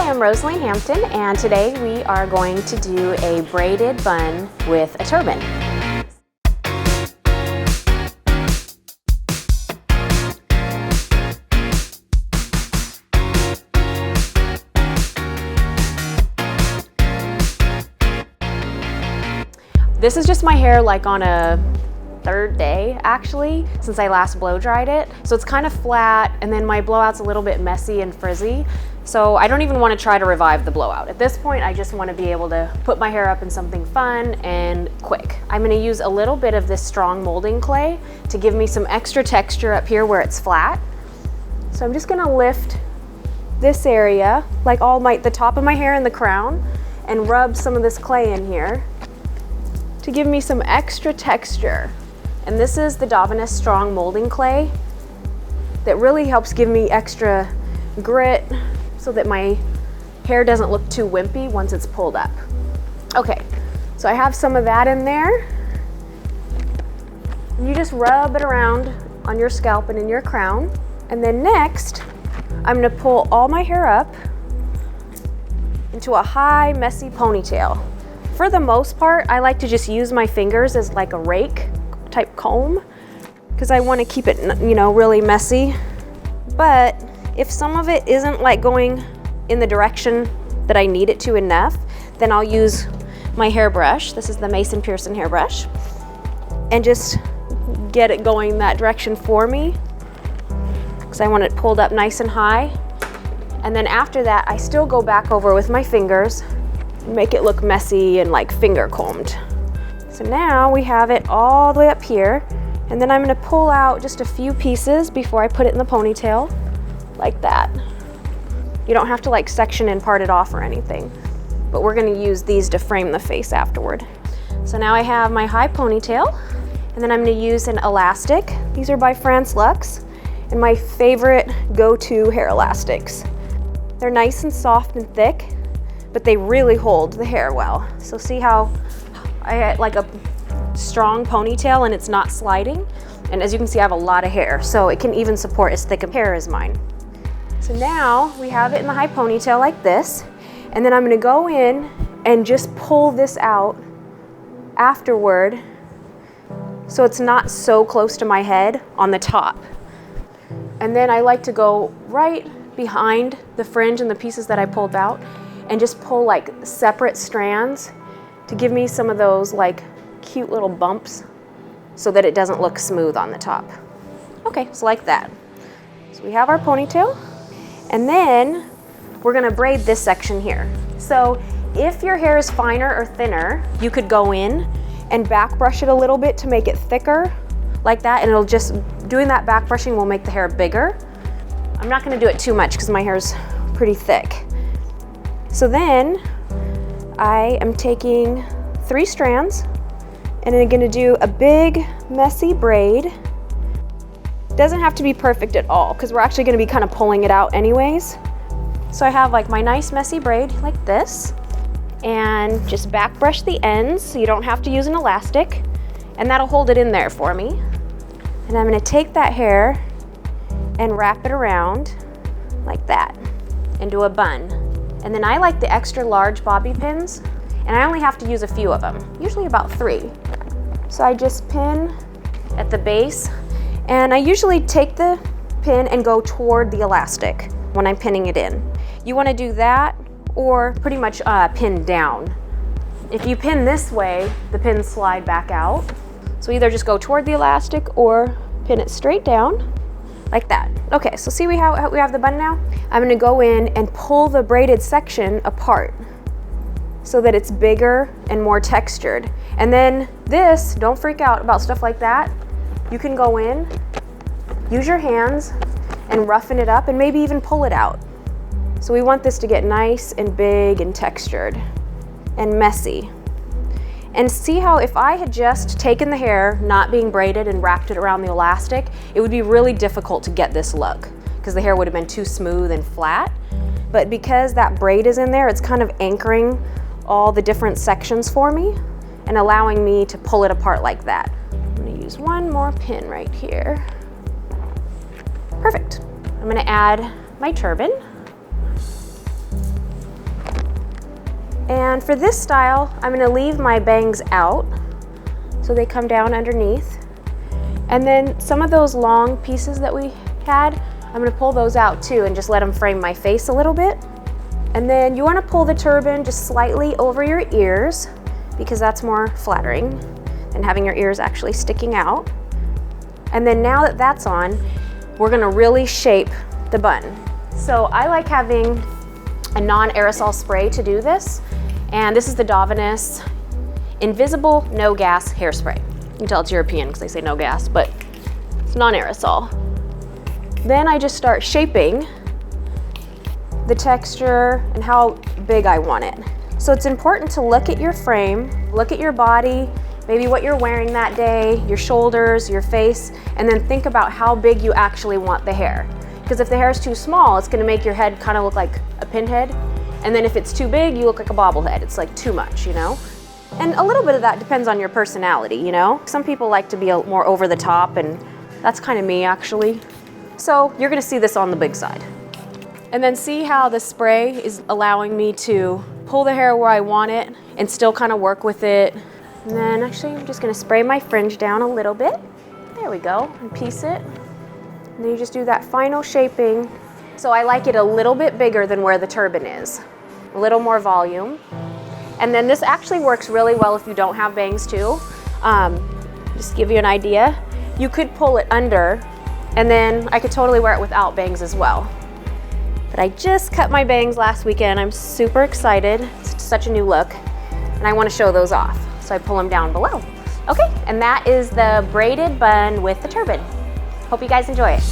Hi, I'm Rosaline Hampton, and today we are going to do a braided bun with a turban. This is just my hair like on a third day actually since I last blow dried it. So it's kind of flat, and then my blowout's a little bit messy and frizzy. So I don't even want to try to revive the blowout. At this point, I just want to be able to put my hair up in something fun and quick. I'm going to use a little bit of this strong molding clay to give me some extra texture up here where it's flat. So I'm just going to lift this area, like the top of my hair and the crown, and rub some of this clay in here to give me some extra texture. And this is the Davinus strong molding clay that really helps give me extra grit so that my hair doesn't look too wimpy once it's pulled up. Okay, so I have some of that in there. You just rub it around on your scalp and in your crown. And then next, I'm gonna pull all my hair up into a high, messy ponytail. For the most part, I like to just use my fingers as like a rake type comb because I want to keep it, really messy. But if some of it isn't like going in the direction that I need it to enough, then I'll use my hairbrush. This is the Mason Pearson hairbrush, and just get it going that direction for me because I want it pulled up nice and high. And then after that, I still go back over with my fingers, make it look messy and like finger combed. So now we have it all the way up here, and then I'm going to pull out just a few pieces before I put it in the ponytail, like that. You don't have to like section and part it off or anything, but we're going to use these to frame the face afterward. So now I have my high ponytail, and then I'm going to use an elastic. These are by France Luxe, and my favorite go-to hair elastics. They're nice and soft and thick, but they really hold the hair well. So see how I had like a strong ponytail and it's not sliding? And as you can see, I have a lot of hair, so it can even support as thick of hair as mine. So now we have it in the high ponytail like this, and then I'm gonna go in and just pull this out afterward so it's not so close to my head on the top. And then I like to go right behind the fringe and the pieces that I pulled out and just pull like separate strands to give me some of those like cute little bumps so that it doesn't look smooth on the top. Okay, so like that. So we have our ponytail, and then we're gonna braid this section here. So if your hair is finer or thinner, you could go in and back brush it a little bit to make it thicker like that, and it'll just, doing that back brushing will make the hair bigger. I'm not gonna do it too much because my hair's pretty thick. So then I am taking 3 strands, and I'm gonna do a big messy braid. Doesn't have to be perfect at all because we're actually gonna be kind of pulling it out anyways. So I have like my nice messy braid like this, and just back brush the ends so you don't have to use an elastic, and that'll hold it in there for me. And I'm gonna take that hair and wrap it around like that and do a bun. And then I like the extra large bobby pins, and I only have to use a few of them, usually about 3. So I just pin at the base, and I usually take the pin and go toward the elastic when I'm pinning it in. You want to do that or pretty much pin down. If you pin this way, the pins slide back out. So either just go toward the elastic or pin it straight down like that. Okay, so see we have the bun now? I'm gonna go in and pull the braided section apart so that it's bigger and more textured. And then this, don't freak out about stuff like that. You can go in, use your hands and roughen it up and maybe even pull it out. So we want this to get nice and big and textured and messy. And see how if I had just taken the hair, not being braided, and wrapped it around the elastic, it would be really difficult to get this look because the hair would have been too smooth and flat. But because that braid is in there, it's kind of anchoring all the different sections for me and allowing me to pull it apart like that. I'm gonna use one more pin right here. Perfect. I'm gonna add my turban. And for this style, I'm gonna leave my bangs out so they come down underneath. And then some of those long pieces that we had, I'm gonna pull those out too and just let them frame my face a little bit. And then you wanna pull the turban just slightly over your ears because that's more flattering than having your ears actually sticking out. And then now that that's on, we're gonna really shape the bun. So I like having a non-aerosol spray to do this. And this is the Dovinus Invisible No Gas Hairspray. You can tell it's European because they say no gas, but it's non-aerosol. Then I just start shaping the texture and how big I want it. So it's important to look at your frame, look at your body, maybe what you're wearing that day, your shoulders, your face, and then think about how big you actually want the hair. Because if the hair is too small, it's gonna make your head kind of look like a pinhead. And then if it's too big, you look like a bobblehead. It's like too much, you know? And a little bit of that depends on your personality, you know? Some people like to be more over the top, and that's kind of me actually. So you're gonna see this on the big side. And then see how the spray is allowing me to pull the hair where I want it and still kind of work with it. And then actually I'm just gonna spray my fringe down a little bit. There we go, and piece it. And then you just do that final shaping. So I like it a little bit bigger than where the turban is. A little more volume. And then this actually works really well if you don't have bangs too. Just to give you an idea. You could pull it under, and then I could totally wear it without bangs as well. But I just cut my bangs last weekend. I'm super excited. It's such a new look. And I want to show those off. So I pull them down below. Okay, and that is the braided bun with the turban. Hope you guys enjoy it.